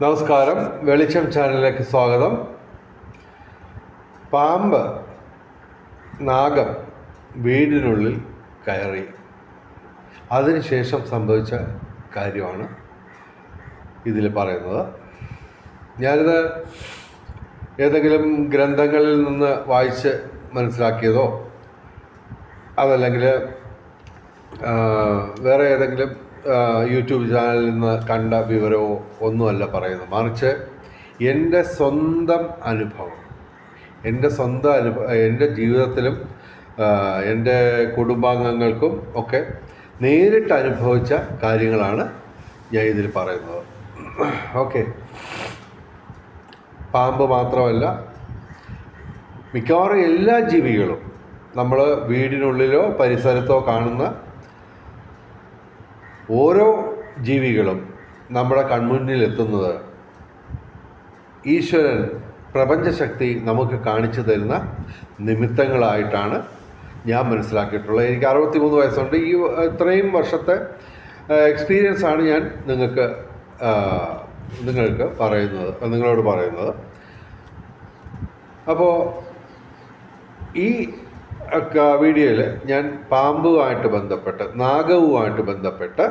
നമസ്കാരം, വെളിച്ചം ചാനലിലേക്ക് സ്വാഗതം. പാമ്പ്, നാഗം വീടിനുള്ളിൽ കയറി, അതിനുശേഷം സംഭവിച്ച കാര്യമാണ് ഇതിൽ പറയുന്നത്. ഞാനിത് ഏതെങ്കിലും ഗ്രന്ഥങ്ങളിൽ നിന്ന് വായിച്ച് മനസ്സിലാക്കിയതോ അതല്ലെങ്കിൽ വേറെ ഏതെങ്കിലും യൂട്യൂബ് ചാനലിൽ നിന്ന് കണ്ട വിവരമോ ഒന്നുമല്ല പറയുന്നത്, മറിച്ച് എൻ്റെ സ്വന്തം അനുഭവം, എൻ്റെ ജീവിതത്തിലും എൻ്റെ കുടുംബാംഗങ്ങൾക്കും ഒക്കെ നേരിട്ട് അനുഭവിച്ച കാര്യങ്ങളാണ് ഞാൻ ഇതിൽ പറയുന്നത്. ഓക്കെ, പാമ്പ് മാത്രമല്ല, മിക്കവാറും എല്ലാ ജീവികളും നമ്മൾ വീടിനുള്ളിലോ പരിസരത്തോ കാണുന്ന ഓരോ ജീവികളും നമ്മുടെ കൺമുന്നിൽ എത്തുന്നത് ഈശ്വരൻ, പ്രപഞ്ചശക്തി നമുക്ക് കാണിച്ചു തരുന്ന നിമിത്തങ്ങളായിട്ടാണ് ഞാൻ മനസ്സിലാക്കിയിട്ടുള്ളത്. എനിക്ക് 63 വയസ്സുണ്ട്. ഈ ഇത്രയും വർഷത്തെ എക്സ്പീരിയൻസാണ് ഞാൻ നിങ്ങളോട് പറയുന്നത്. അപ്പോൾ ഈ വീഡിയോയിൽ ഞാൻ പാമ്പുമായിട്ട് ബന്ധപ്പെട്ട്, നാഗവുമായിട്ട് ബന്ധപ്പെട്ട്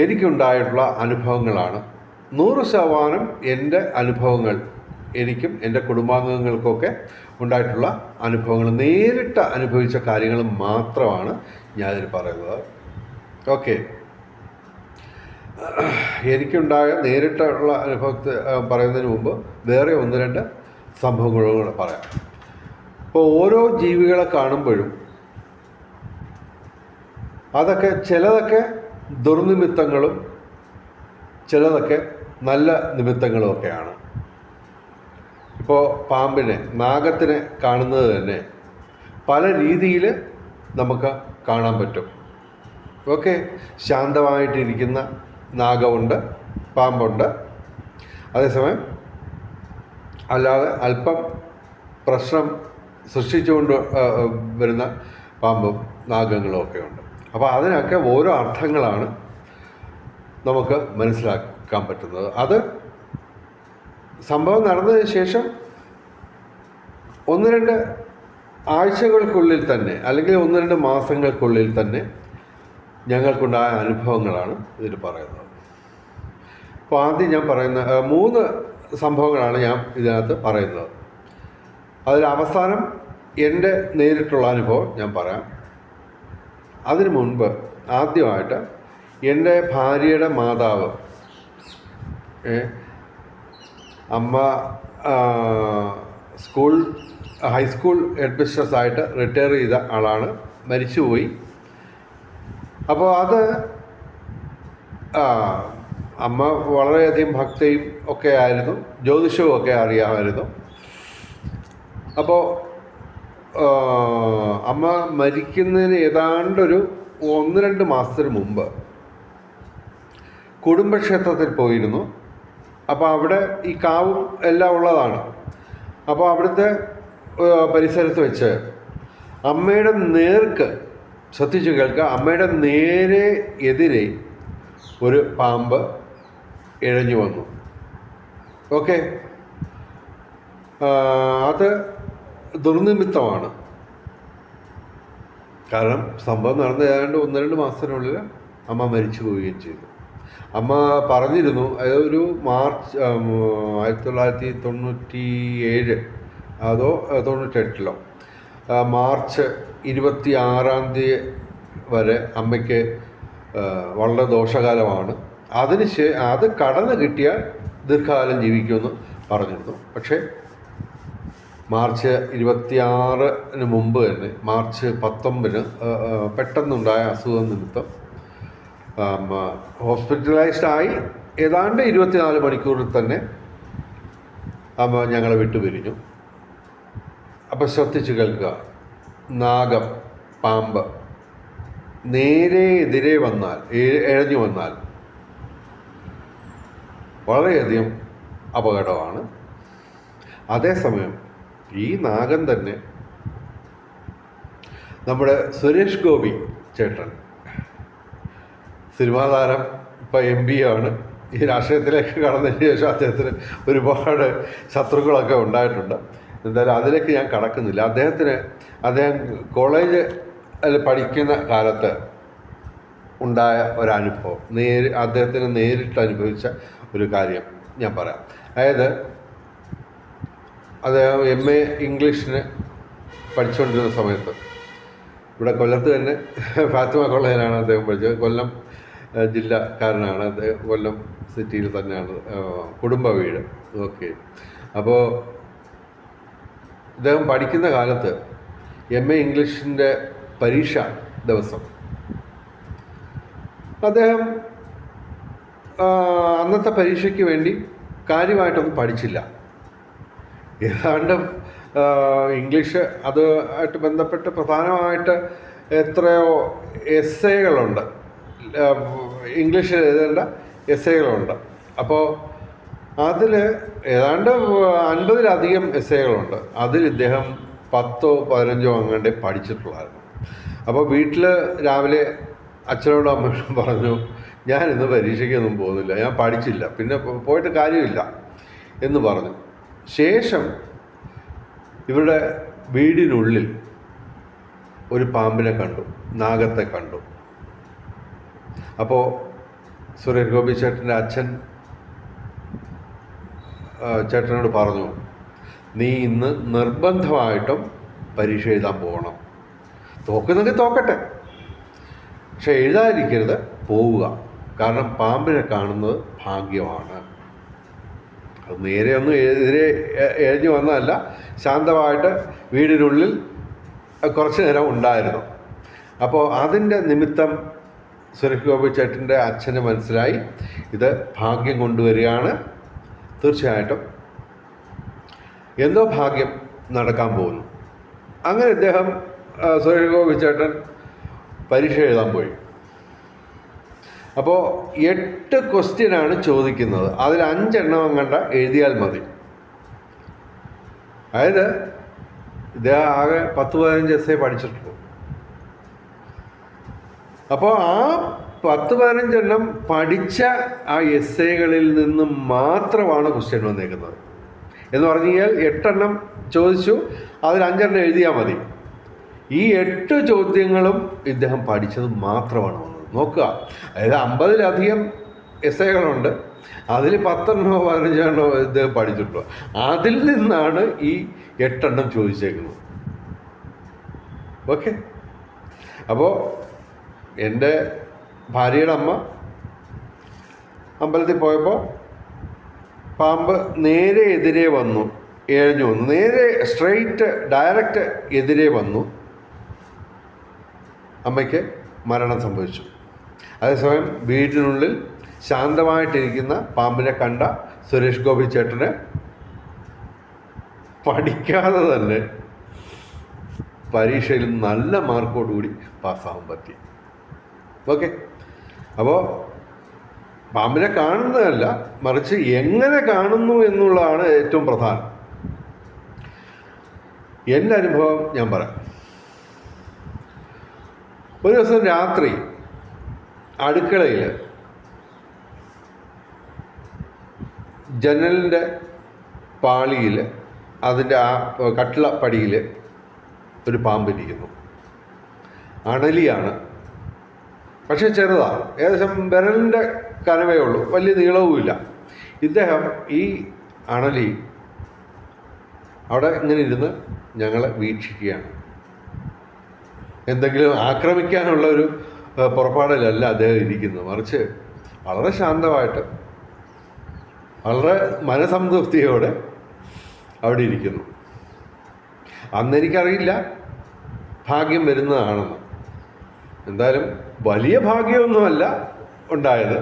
എനിക്കുണ്ടായിട്ടുള്ള അനുഭവങ്ങളാണ്. 100% എൻ്റെ അനുഭവങ്ങൾ, എനിക്കും എൻ്റെ കുടുംബാംഗങ്ങൾക്കൊക്കെ ഉണ്ടായിട്ടുള്ള അനുഭവങ്ങൾ, നേരിട്ട് അനുഭവിച്ച കാര്യങ്ങൾ മാത്രമാണ് ഞാനിതിൽ പറയുന്നത്. ഓക്കെ, എനിക്കുണ്ടായ നേരിട്ടുള്ള അനുഭവത്തെ പറയുന്നതിന് മുമ്പ് വേറെ 1-2 സംഭവങ്ങളും കൂടെ പറയാം. ഇപ്പോൾ ഓരോ ജീവികളെ കാണുമ്പോഴും ചിലതൊക്കെ ദുർനിമിത്തങ്ങളും ചിലതൊക്കെ നല്ല നിമിത്തങ്ങളും ഒക്കെയാണ്. ഇപ്പോൾ പാമ്പിനെ, നാഗത്തിനെ കാണുന്നത് തന്നെ പല രീതിയിൽ നമുക്ക് കാണാൻ പറ്റും. ഓക്കെ, ശാന്തമായിട്ടിരിക്കുന്ന നാഗമുണ്ട്, പാമ്പുണ്ട്. അതേസമയം അല്ലാതെ അല്പം പ്രശ്നം സൃഷ്ടിച്ചുകൊണ്ട് വരുന്ന പാമ്പും നാഗങ്ങളും ഒക്കെ ഉണ്ട്. അപ്പോൾ അതിനൊക്കെ ഓരോ അർത്ഥങ്ങളാണ് നമുക്ക് മനസ്സിലാക്കാൻ പറ്റുന്നത്. അത് സംഭവം നടന്നതിന് ശേഷം 1-2 ആഴ്ചകൾക്കുള്ളിൽ തന്നെ, അല്ലെങ്കിൽ 1-2 മാസങ്ങൾക്കുള്ളിൽ തന്നെ ഞങ്ങൾക്കുണ്ടായ അനുഭവങ്ങളാണ് ഇതിൽ പറയുന്നത്. അപ്പോൾ ആദ്യം ഞാൻ പറയുന്ന 3 സംഭവങ്ങളാണ് ഞാൻ ഇതിനകത്ത് പറയുന്നത്. അതിൽ അവസാനം എൻ്റെ നേരിട്ടുള്ള അനുഭവം ഞാൻ പറയാം. അതിനു മുൻപ് ആദ്യമായിട്ട് എൻ്റെ ഭാര്യയുടെ മാതാവ്, അമ്മ ഹൈസ്കൂൾ ഹെഡ് മിസ്ട്രസ്സായിട്ട് റിട്ടയർ ചെയ്ത ആളാണ്, മരിച്ചുപോയി. അപ്പോൾ അമ്മ വളരെയധികം ഭക്തിയും ഒക്കെ ആയിരുന്നു, ജ്യോതിഷവും ഒക്കെ അറിയാമായിരുന്നു. അപ്പോൾ അമ്മ മരിക്കുന്നതിന് ഏതാണ്ടൊരു 1-2 മാസത്തിന് മുമ്പ് കുടുംബക്ഷേത്രത്തിൽ പോയിരുന്നു. അപ്പോൾ അവിടെ ഈ കാവും എല്ലാം ഉള്ളതാണ്. അപ്പോൾ അവിടുത്തെ പരിസരത്ത് വെച്ച് അമ്മയുടെ നേർക്ക്, ശ്രദ്ധിച്ചു കേൾക്കുക, അമ്മയുടെ നേരെ എതിരെ ഒരു പാമ്പ് ഇഴഞ്ഞു വന്നു. ഓക്കെ, അത് ദുർനിമിത്തമാണ്. കാരണം സംഭവം നടന്ന ഏതാണ്ട് 1-2 മാസത്തിനുള്ളിൽ അമ്മ മരിച്ചു പോവുകയും ചെയ്തു. അമ്മ പറഞ്ഞിരുന്നു, അതായത് ഒരു മാർച്ച് 1997 അതോ 98 മാർച്ച് 26 വരെ അമ്മയ്ക്ക് വളരെ ദോഷകാലമാണ്. അത് കടന്നു കിട്ടിയാൽ ദീർഘകാലം ജീവിക്കുമെന്ന് പറഞ്ഞിരുന്നു. പക്ഷേ മാർച്ച് 26 മുമ്പ് തന്നെ, മാർച്ച് 19 പെട്ടെന്നുണ്ടായ അസുഖം നിമിത്തം ഹോസ്പിറ്റലൈസ്ഡ് ആയി. ഏതാണ്ട് 24 മണിക്കൂറിൽ തന്നെ അമ്മ ഞങ്ങളെ വിട്ടുപിരിഞ്ഞു. അപ്പോൾ ശ്രദ്ധിച്ച് കേൾക്കുക, നാഗം, പാമ്പ് നേരെ എതിരെ വന്നാൽ, ഇഴഞ്ഞു വന്നാൽ വളരെയധികം അപകടമാണ്. അതേസമയം ഈ നാഗം തന്നെ നമ്മുടെ സുരേഷ് ഗോപി ചേട്ടൻ, സിനിമാ താരം, ഇപ്പോൾ MP ആണ്, ഈ രാഷ്ട്രീയത്തിലേക്ക് കടന്നതിന് ശേഷം അദ്ദേഹത്തിന് ഒരുപാട് ശത്രുക്കളൊക്കെ ഉണ്ടായിട്ടുണ്ട്. എന്തായാലും അതിലേക്ക് ഞാൻ കടക്കുന്നില്ല. അദ്ദേഹം കോളേജിൽ പഠിക്കുന്ന കാലത്ത് ഉണ്ടായ ഒരനുഭവം, അദ്ദേഹത്തിന് നേരിട്ട് അനുഭവിച്ച ഒരു കാര്യം ഞാൻ പറയാം. അതായത് അദ്ദേഹം MA ഇംഗ്ലീഷിന് പഠിച്ചുകൊണ്ടിരുന്ന സമയത്ത് ഇവിടെ കൊല്ലത്ത് തന്നെ ഫാത്തിമ കോളേജിലാണ് അദ്ദേഹം പഠിച്ചത്. കൊല്ലം ജില്ലക്കാരനാണ് അദ്ദേഹം. കൊല്ലം സിറ്റിയിൽ തന്നെയാണ് കുടുംബ വീട്. ഓക്കെ. അപ്പോൾ അദ്ദേഹം പഠിക്കുന്ന കാലത്ത് MA ഇംഗ്ലീഷിൻ്റെ പരീക്ഷ ദിവസം അദ്ദേഹം അന്നത്തെ പരീക്ഷയ്ക്ക് വേണ്ടി കാര്യമായിട്ടൊന്നും പഠിച്ചില്ല. ഏതാണ്ട് ഇംഗ്ലീഷ് അതുമായിട്ട് ബന്ധപ്പെട്ട് പ്രധാനമായിട്ട് എത്രയോ എസ്സേകളുണ്ട്, ഇംഗ്ലീഷിൽ എഴുതേണ്ട എസ്സേകളുണ്ട്. അപ്പോൾ അതിൽ ഏതാണ്ട് 50-ലധികം എസ്സേകളുണ്ട്. അതിൽ ഇദ്ദേഹം 10ഓ 15ഓ അങ്ങാണ്ടേ പഠിച്ചിട്ടുള്ളായിരുന്നു. അപ്പോൾ വീട്ടിൽ രാവിലെ അച്ഛനോടും അമ്മയോടും പറഞ്ഞു, ഞാനിന്ന് പരീക്ഷയ്ക്കൊന്നും പോകുന്നില്ല, ഞാൻ പഠിച്ചില്ല, പിന്നെ പോയിട്ട് കാര്യമില്ല എന്ന് പറഞ്ഞു. ശേഷം ഇവരുടെ വീടിനുള്ളിൽ ഒരു പാമ്പിനെ കണ്ടു, നാഗത്തെ കണ്ടു. അപ്പോൾ സുരേഷ് ഗോപി ചേട്ടൻ്റെ അച്ഛൻ ചേട്ടനോട് പറഞ്ഞു, നീ ഇന്ന് നിർബന്ധമായിട്ടും പരീക്ഷ എഴുതാൻ പോകണം, തോക്കുന്നെങ്കിൽ തോക്കട്ടെ, പക്ഷെ എഴുതാതിരിക്കരുത്, പോവുക, കാരണം പാമ്പിനെ കാണുന്നത് ഭാഗ്യമാണ്. അത് നേരെ ഒന്നും എതിരെ എഴുതി വന്നതല്ല, ശാന്തമായിട്ട് വീടിനുള്ളിൽ കുറച്ച് നേരം ഉണ്ടായിരുന്നു. അപ്പോൾ അതിൻ്റെ നിമിത്തം സുരേഷ് ഗോപി ചേട്ടൻ്റെ അച്ഛന് മനസ്സിലായി ഇത് ഭാഗ്യം കൊണ്ടുവരികയാണ്, തീർച്ചയായിട്ടും എന്തോ ഭാഗ്യം നടക്കാൻ പോകുന്നു. അങ്ങനെ ഇദ്ദേഹം സുരേഷ് ഗോപി ചേട്ടൻ പരീക്ഷ എഴുതാൻ പോയി. അപ്പോൾ 8 ക്വസ്റ്റ്യനാണ് ചോദിക്കുന്നത്. അതിൽ 5 എണ്ണം അങ്ങണ്ട എഴുതിയാൽ മതി. അതായത് ഇദ്ദേഹം ആകെ 10-15 എസ്സേ പഠിച്ചിട്ടുള്ളൂ. അപ്പോൾ ആ 10-15 എണ്ണം പഠിച്ച ആ എസ്സേകളിൽ നിന്നും മാത്രമാണ് ക്വസ്റ്റ്യൻ വന്നേക്കുന്നത്. എന്ന് പറഞ്ഞു കഴിഞ്ഞാൽ 8 എണ്ണം ചോദിച്ചു, അതിൽ 5 എണ്ണം എഴുതിയാൽ മതി. ഈ 8 ചോദ്യങ്ങളും ഇദ്ദേഹം പഠിച്ചത് മാത്രമാണ് വന്നത്. നോക്കുക, അതായത് 50-ലധികം എസ്സേകളുണ്ട്, അതിൽ 10 എണ്ണമോ 15 എണ്ണമോ ഇദ്ദേഹം പഠിച്ചിട്ടുള്ളൂ. അതിൽ നിന്നാണ് ഈ 8 എണ്ണം ചോദിച്ചേക്കുന്നത്. ഓക്കെ. അപ്പോൾ എൻ്റെ ഭാര്യയുടെ അമ്മ അമ്പലത്തിൽ പോയപ്പോൾ പാമ്പ് നേരെ എതിരെ വന്നു, എഴഞ്ഞു വന്നു, നേരെ സ്ട്രെയിറ്റ് ഡയറക്റ്റ് എതിരെ വന്നു. അമ്മയ്ക്ക് മരണം സംഭവിച്ചു. അതേസമയം വീടിനുള്ളിൽ ശാന്തമായിട്ടിരിക്കുന്ന പാമ്പിനെ കണ്ട സുരേഷ് ഗോപി ചേട്ടന് പഠിക്കാതെ തന്നെ പരീക്ഷയിൽ നല്ല മാർക്കോടുകൂടി പാസ്സാവാൻ പറ്റി. ഓക്കെ. അപ്പോൾ പാമ്പിനെ കാണുന്നതല്ല, മറിച്ച് എങ്ങനെ കാണുന്നു എന്നുള്ളതാണ് ഏറ്റവും പ്രധാനം. എൻ്റെ അനുഭവം ഞാൻ പറയാം. ഒരു ദിവസം രാത്രി അടുക്കളയിൽ ജനലിൻ്റെ പാളിയിൽ, അതിൻ്റെ ആ കട്ടിളപ്പടിയിൽ ഒരു പാമ്പിരിക്കുന്നു. അണലിയാണ്, പക്ഷേ ചെറുതാണ്, ഏകദേശം വിരലിൻ്റെ കനവേ ഉള്ളൂ, വലിയ നീളവുമില്ല. ഇദ്ദേഹം ഈ അണലി അവിടെ ഇങ്ങനെ ഇരുന്ന് ഞങ്ങളെ വീക്ഷിക്കുകയാണ്. എന്തെങ്കിലും ആക്രമിക്കാനുള്ള ഒരു പുറപ്പാടിലല്ല അദ്ദേഹം ഇരിക്കുന്നത്, മറിച്ച് വളരെ ശാന്തമായിട്ട് വളരെ മനസംതൃപ്തിയോടെ അവിടെ ഇരിക്കുന്നു. അന്നെനിക്കറിയില്ല ഭാഗ്യം വരുന്നതാണെന്ന്. എന്തായാലും വലിയ ഭാഗ്യമൊന്നുമല്ല ഉണ്ടായത്,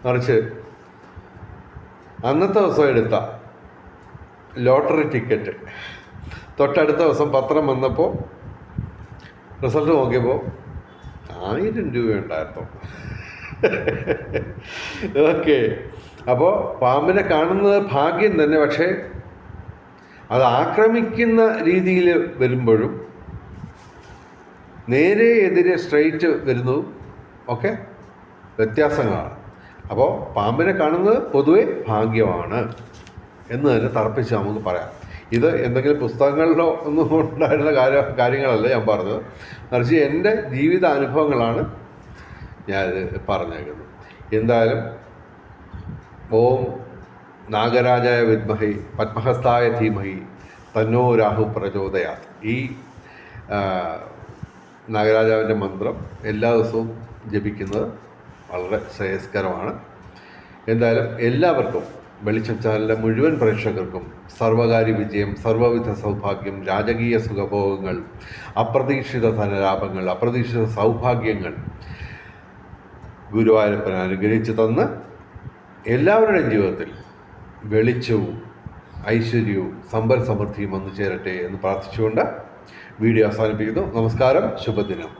മറിച്ച് അന്നത്തെ ദിവസം എടുത്ത ലോട്ടറി ടിക്കറ്റ് തൊട്ടടുത്ത ദിവസം പത്രം വന്നപ്പോൾ റിസൾട്ട് നോക്കിയപ്പോൾ 1000 രൂപ ഉണ്ടായിരുന്നു. ഓക്കെ. അപ്പോൾ പാമ്പിനെ കാണുന്നത് ഭാഗ്യം തന്നെ, പക്ഷേ അത് ആക്രമിക്കുന്ന രീതിയിൽ വരുമ്പോഴും നേരെ എതിരെ സ്ട്രെയിറ്റ് വരുന്നതും ഒക്കെ വ്യത്യാസങ്ങളാണ്. അപ്പോൾ പാമ്പിനെ കാണുന്നത് പൊതുവെ ഭാഗ്യമാണ് എന്ന് തന്നെ തറപ്പിച്ച് നമുക്ക് പറയാം. ഇത് എന്തെങ്കിലും പുസ്തകങ്ങളിലോ ഒന്നും ഉണ്ടായിരുന്ന കാര്യങ്ങളല്ല ഞാൻ പറഞ്ഞത്, മറിച്ച് എൻ്റെ ജീവിതാനുഭവങ്ങളാണ് ഞാനിത് പറഞ്ഞേക്കുന്നത്. എന്തായാലും ഓം നാഗരാജായ വിദ്മഹി പത്മഹസ്തായ ധീമഹി തന്നോ രാഹു പ്രചോദയാത്. ഈ നാഗരാജാവിൻ്റെ മന്ത്രം എല്ലാ ദിവസവും ജപിക്കുന്നത് വളരെ ശ്രേയസ്കരമാണ്. എന്തായാലും എല്ലാവർക്കും, വെളിച്ചം ചാനലിലെ മുഴുവൻ പ്രേക്ഷകർക്കും സർവകാര്യ വിജയം, സർവ്വവിധ സൗഭാഗ്യം, രാജകീയ സുഖഭോഗങ്ങൾ, അപ്രതീക്ഷിത ധനലാഭങ്ങൾ, അപ്രതീക്ഷിത സൗഭാഗ്യങ്ങൾ ഗുരുവായൂരപ്പൻ അനുഗ്രഹിച്ചു തന്ന് എല്ലാവരുടെയും ജീവിതത്തിൽ വെളിച്ചവും ഐശ്വര്യവും സമ്പൽ സമൃദ്ധിയും വന്നു ചേരട്ടെ എന്ന് പ്രാർത്ഥിച്ചുകൊണ്ട് വീഡിയോ അവസാനിപ്പിക്കുന്നു. നമസ്കാരം, ശുഭദിനം.